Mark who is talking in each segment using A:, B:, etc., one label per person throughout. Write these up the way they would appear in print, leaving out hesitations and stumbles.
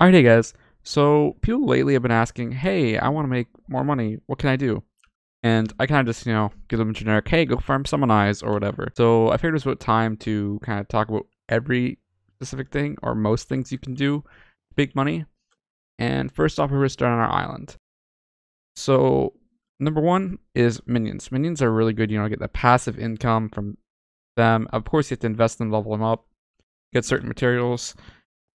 A: Alright, hey guys. So people lately have been asking, "Hey, I want to make more money. What can I do?" And I kind of just, give them a generic, "Hey, go farm summon eyes or whatever." So I figured it was about time to kind of talk about every specific thing or most things you can do to make money. And first off, we're going to start on our island. So number one is minions. Minions are really good. Get the passive income from them. Of course, you have to invest in level them up, get certain materials.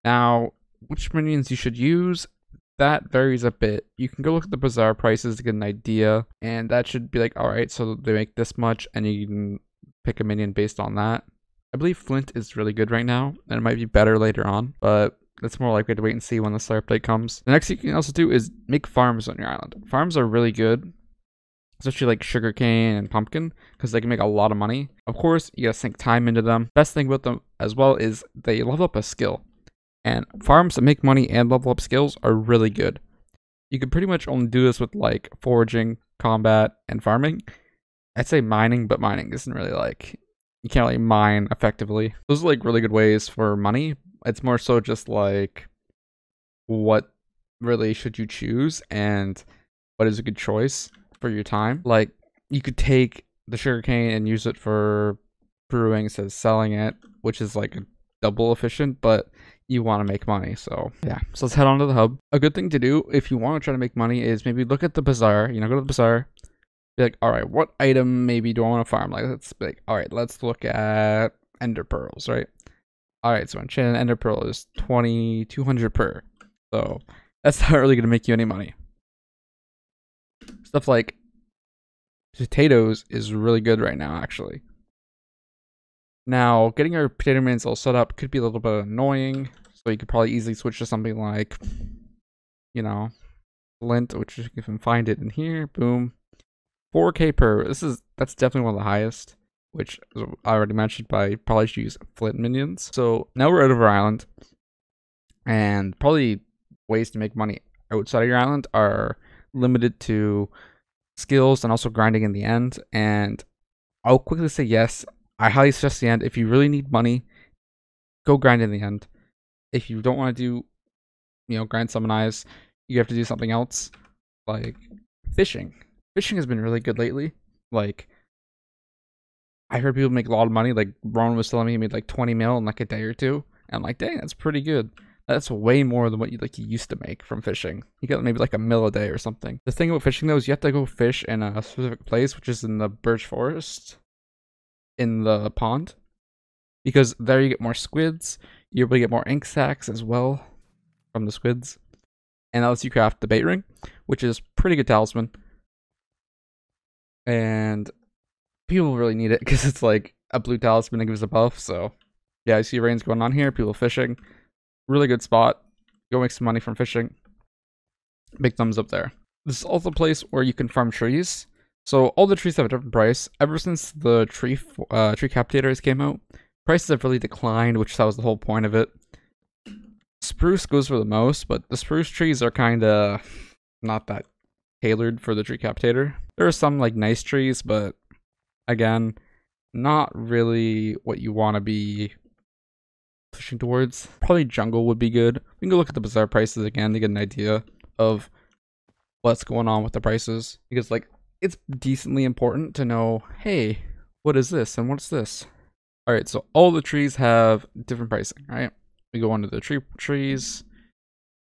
A: Now, which minions you should use, that varies a bit. You can go look at the bazaar prices to get an idea, and that should be like, alright, so they make this much, and you can pick a minion based on that. I believe Flint is really good right now, and it might be better later on, but it's more likely to wait and see when the star update comes. The next thing you can also do is make farms on your island. Farms are really good, especially like sugarcane and pumpkin, because they can make a lot of money. Of course, you gotta sink time into them. Best thing about them as well is they level up a skill. And farms that make money and level up skills are really good. You can pretty much only do this with like foraging, combat, and farming. I'd say mining, but mining isn't really like, you can't really mine effectively. Those are like really good ways for money. It's more so just like, what really should you choose and what is a good choice for your time. Like, you could take the sugarcane and use it for brewing instead of selling it, which is like a double efficient, but you want to make money. So yeah, so let's head on to the hub. A good thing to do if you want to try to make money is maybe look at the bazaar. Go to the bazaar, be like, all right, what item maybe do I want to farm? Like, let's be like, all right, let's look at ender pearls, right? All right, so enchanted ender pearl is 2,200 per, so that's not really gonna make you any money. Stuff like potatoes is really good right now, actually. Now, getting our potato minions all set up could be a little bit annoying, so you could probably easily switch to something like, Flint, which you can find it in here. Boom. 4K per. That's definitely one of the highest, which I already mentioned, but I probably should use Flint minions. So now we're out of our island, and probably ways to make money outside of your island are limited to skills and also grinding in the end. And I'll quickly say yes, I highly suggest the end. If you really need money, go grind in the end. If you don't want to do, grind summon eyes, you have to do something else, like fishing. Fishing has been really good lately. Like, I heard people make a lot of money. Like, Ron was telling me he made like 20 mil in like a day or two. And I'm like, dang, that's pretty good. That's way more than what you used to make from fishing. You get maybe like a mil a day or something. The thing about fishing though is you have to go fish in a specific place, which is in the birch forest, in the pond, because there you get more squids. You're able to get more ink sacs as well from the squids, and that lets you craft the bait ring, which is pretty good talisman. And people really need it because it's like a blue talisman that gives a buff. So yeah, I see rains going on here. People fishing, really good spot. Go make some money from fishing. Big thumbs up there. This is also a place where you can farm trees. So all the trees have a different price. Ever since the tree captators came out, prices have really declined, which that was the whole point of it. Spruce goes for the most, but the spruce trees are kind of not that tailored for the tree captator. There are some like nice trees, but again, not really what you want to be pushing towards. Probably jungle would be good. We can go look at the bazaar prices again to get an idea of what's going on with the prices, because like, it's decently important to know, hey, what is this and what's this? All right, so all the trees have different pricing, right? We go into the trees.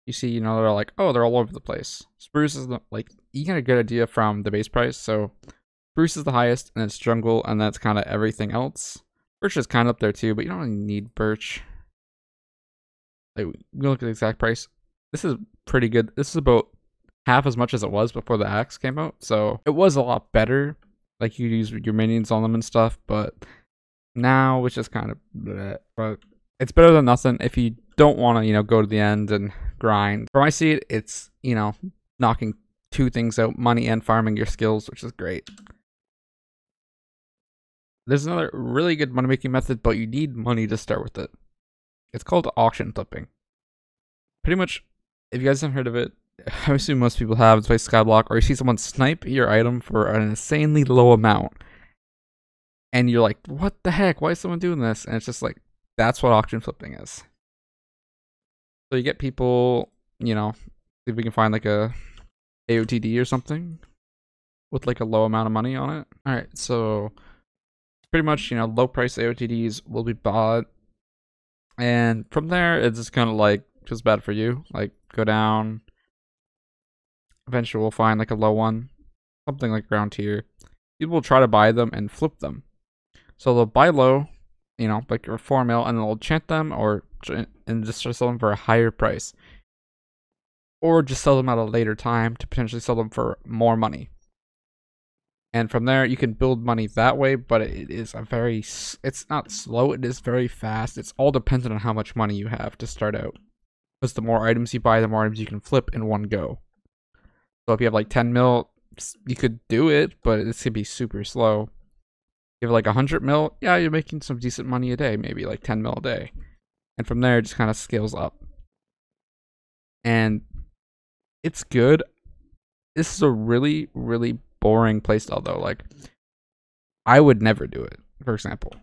A: You see, they're like, oh, they're all over the place. Spruce is like, you get a good idea from the base price. So spruce is the highest, and it's jungle, and that's kind of everything else. Birch is kind of up there too, but you don't really need birch. Like, we look at the exact price. This is pretty good. This is about half as much as it was before the axe came out, so it was a lot better. Like, you use your minions on them and stuff, but now it's just kind of bleh. But it's better than nothing if you don't want to, go to the end and grind. From my seat, it's, knocking two things out: money and farming your skills, which is great. There's another really good money making method, but you need money to start with it. It's called auction flipping. Pretty much, if you guys haven't heard of it, I assume most people have. It's by Skyblock, or you see someone snipe your item for an insanely low amount, and you're like, what the heck? Why is someone doing this? And it's just like, that's what auction flipping is. So you get people, see if we can find like a AOTD or something with like a low amount of money on it. All right, so pretty much, low price AOTDs will be bought. And from there, it's just kind of like just bad for you. Like go down. Eventually, we'll find like a low one, something like around here. People will try to buy them and flip them. So they'll buy low, like your 4 mil, and they'll enchant them and just sell them for a higher price. Or just sell them at a later time to potentially sell them for more money. And from there, you can build money that way, but it's not slow, it is very fast. It's all dependent on how much money you have to start out. Because the more items you buy, the more items you can flip in one go. So if you have like 10 mil, you could do it, but it's gonna be super slow. If you have like 100 mil, yeah, you're making some decent money a day, maybe like 10 mil a day. And from there, it just kind of scales up. And it's good. This is a really, really boring playstyle though. Like, I would never do it, for example.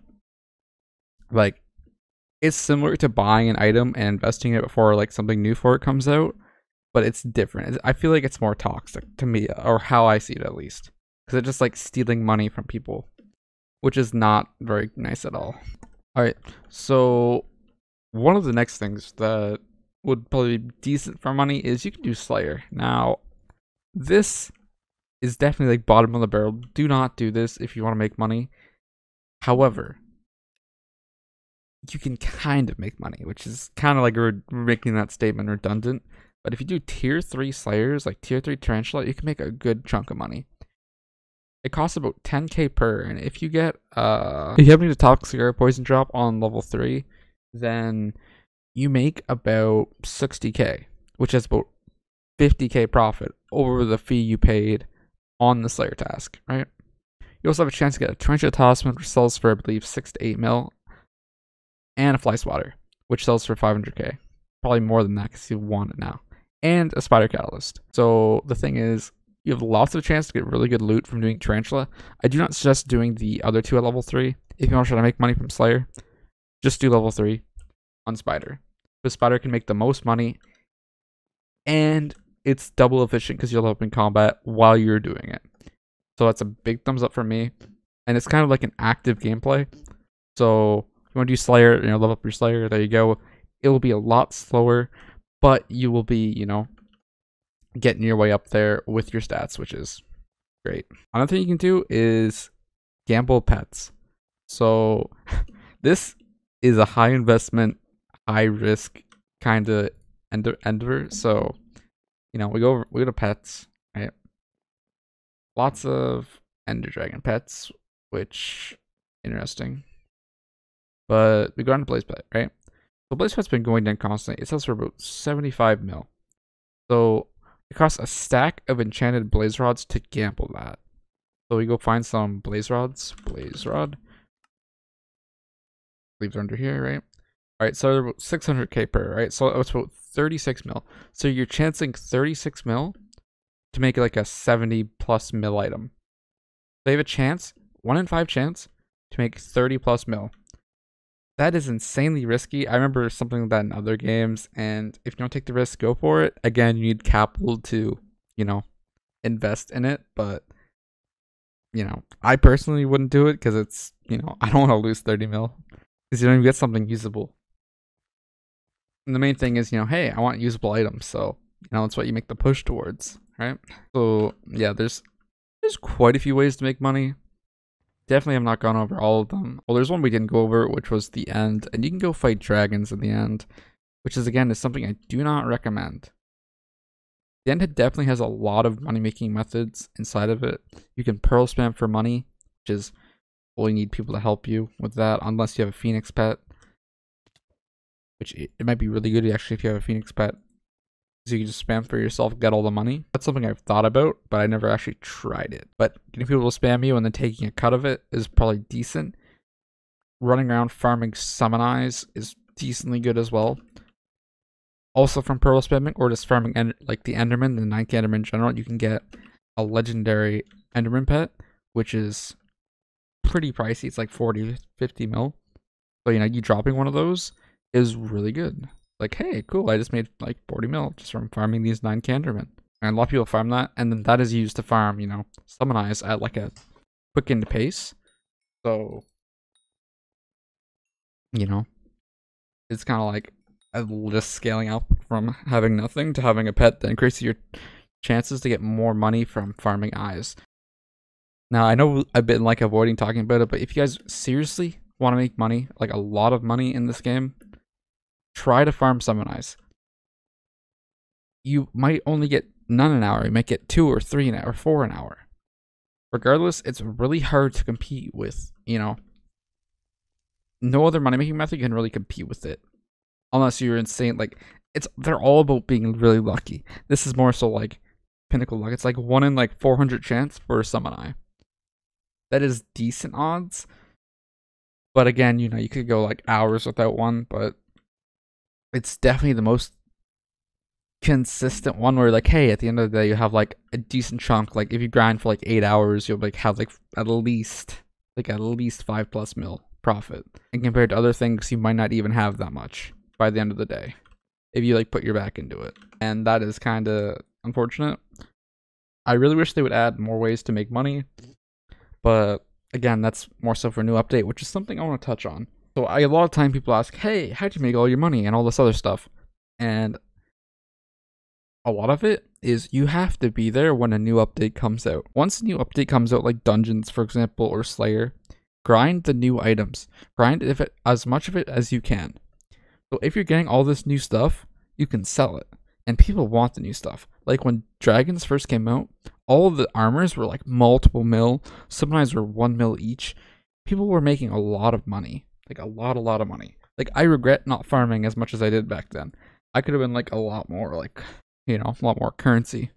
A: Like, it's similar to buying an item and investing it before like something new for it comes out, but it's different. I feel like it's more toxic to me, or how I see it at least, because it's just like stealing money from people, which is not very nice at all. All right, so one of the next things that would probably be decent for money is you can do Slayer. Now, this is definitely like bottom of the barrel. Do not do this if you want to make money. However, you can kind of make money, which is kind of like we're making that statement redundant. But if you do tier 3 Slayers, like tier 3 Tarantula, you can make a good chunk of money. It costs about 10k per, and if you get if you have any toxic air poison drop on level 3, then you make about 60k, which is about 50k profit over the fee you paid on the Slayer task, right? You also have a chance to get a Tarantula Talisman, which sells for, I believe, 6 to 8 mil, and a Fly Swatter, which sells for 500k. Probably more than that because you want it now. And a Spider Catalyst. So the thing is, you have lots of chance to get really good loot from doing Tarantula. I do not suggest doing the other two at level 3. If you want to try to make money from Slayer, just do level 3 on Spider. Because Spider can make the most money, and it's double efficient because you'll help in combat while you're doing it. So that's a big thumbs up for me. And it's kind of like an active gameplay. So if you want to do Slayer, level up your Slayer, there you go. It will be a lot slower, but you will be, getting your way up there with your stats, which is great. Another thing you can do is gamble pets. So this is a high investment, high risk kind of endeavor. So, we go to pets, right? Lots of Ender Dragon pets, which interesting. But we go on to Blaze Pet, right? So Blaze Pet's been going down constantly. It sells for about 75 mil. So it costs a stack of enchanted blaze rods to gamble that. So we go find some blaze rods. Blaze rod. Leave it under here, right? Alright, so they're about 600k per, right? So it's about 36 mil. So you're chancing 36 mil to make like a 70 plus mil item. They have a chance, 1 in 5 chance, to make 30 plus mil. That is insanely risky. I remember something like that in other games, and if you don't take the risk, go for it. Again, you need capital to, invest in it, but, I personally wouldn't do it because it's, I don't want to lose 30 mil because you don't even get something usable. And the main thing is, hey, I want usable items, so, that's what you make the push towards, right? So, yeah, there's quite a few ways to make money. Definitely have not gone over all of them. Well, there's one we didn't go over, which was the end. And you can go fight dragons in the end, which is something I do not recommend. The end definitely has a lot of money-making methods inside of it. You can pearl spam for money, which is, well, you need people to help you with that, unless you have a Phoenix pet. Which it might be really good actually if you have a Phoenix pet. So you can just spam for yourself, get all the money. That's something I've thought about, but I never actually tried it. But getting people to spam you and then taking a cut of it is probably decent. Running around farming summon eyes is decently good as well. Also from pearl spamming or just farming like the Enderman, the 9th Enderman in general, you can get a legendary Enderman pet, which is pretty pricey. It's like 40 to 50 mil. So you dropping one of those is really good. like, hey, cool, I just made like 40 mil just from farming these 9 Candermen. And a lot of people farm that, and then that is used to farm, you know, summon eyes at like a quickened pace. So, you know, it's kind of like just scaling up from having nothing to having a pet that increases your chances to get more money from farming eyes. Now, I know I've been like avoiding talking about it, but if you guys seriously want to make money, like a lot of money in this game, try to farm summon eyes. You might only get none an hour, you might get 2 or 3 an hour, or 4 an hour. Regardless, it's really hard to compete with, you know. No other money making method can really compete with it. Unless you're insane, like, they're all about being really lucky. This is more so like pinnacle luck. It's like 1 in like 400 chance for a summon eye. That is decent odds. But again, you know, you could go like hours without one, but it's definitely the most consistent one where like, hey, at the end of the day you have like a decent chunk. Like if you grind for like 8 hours, you'll like have like at least 5+ mil profit. And compared to other things, you might not even have that much by the end of the day if you like put your back into it. And that is kind of unfortunate. I really wish they would add more ways to make money, but again, that's more so for a new update, which is something I want to touch on. So a lot of time people ask, hey, how'd you make all your money and all this other stuff? And a lot of it is you have to be there when a new update comes out. Once a new update comes out, like Dungeons, for example, or Slayer, grind the new items. Grind as much of it as you can. So if you're getting all this new stuff, you can sell it. And people want the new stuff. Like when Dragons first came out, all of the armors were like multiple mil. Sometimes were 1 mil each. People were making a lot of money. Like a lot of money. Like I regret not farming as much as I did back then. I could have been like a lot more like, you know, a lot more currency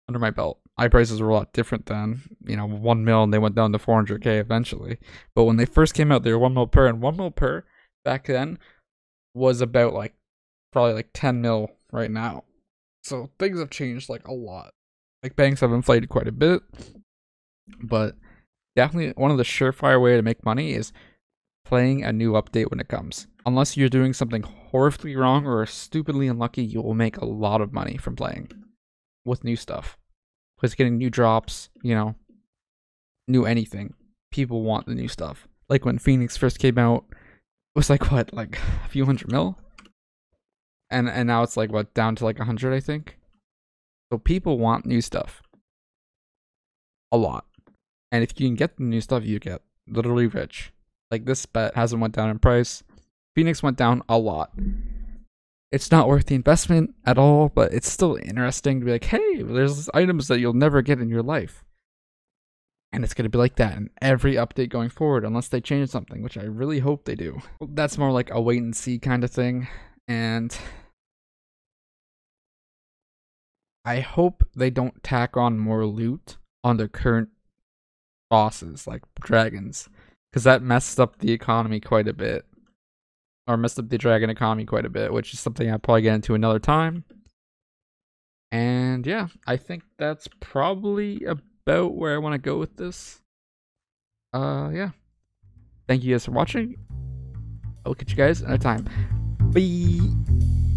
A: under my belt. Eye prices were a lot different then, you know, 1 mil and they went down to 400k eventually. But when they first came out, they were 1 mil per, and 1 mil per back then was about like probably like 10 mil right now. So things have changed like a lot. Like banks have inflated quite a bit, but definitely one of the surefire way to make money is playing a new update when it comes. Unless you're doing something horribly wrong or stupidly unlucky, you will make a lot of money from playing with new stuff. Because getting new drops, you know, new anything. People want the new stuff. Like when Phoenix first came out, it was like what, like a few hundred mil? And now it's like what, down to like 100, I think. So people want new stuff. A lot. And if you can get the new stuff, you get literally rich. Like this bet hasn't went down in price. Phoenix went down a lot. It's not worth the investment at all, but it's still interesting to be like, hey, there's items that you'll never get in your life. And it's going to be like that in every update going forward, unless they change something, which I really hope they do. That's more like a wait and see kind of thing. And I hope they don't tack on more loot on their current bosses, like dragons. Because that messed up the economy quite a bit. Or messed up the dragon economy quite a bit, which is something I'll probably get into another time. And yeah, I think that's probably about where I want to go with this. Yeah. Thank you guys for watching. I'll catch you guys another time. Bye!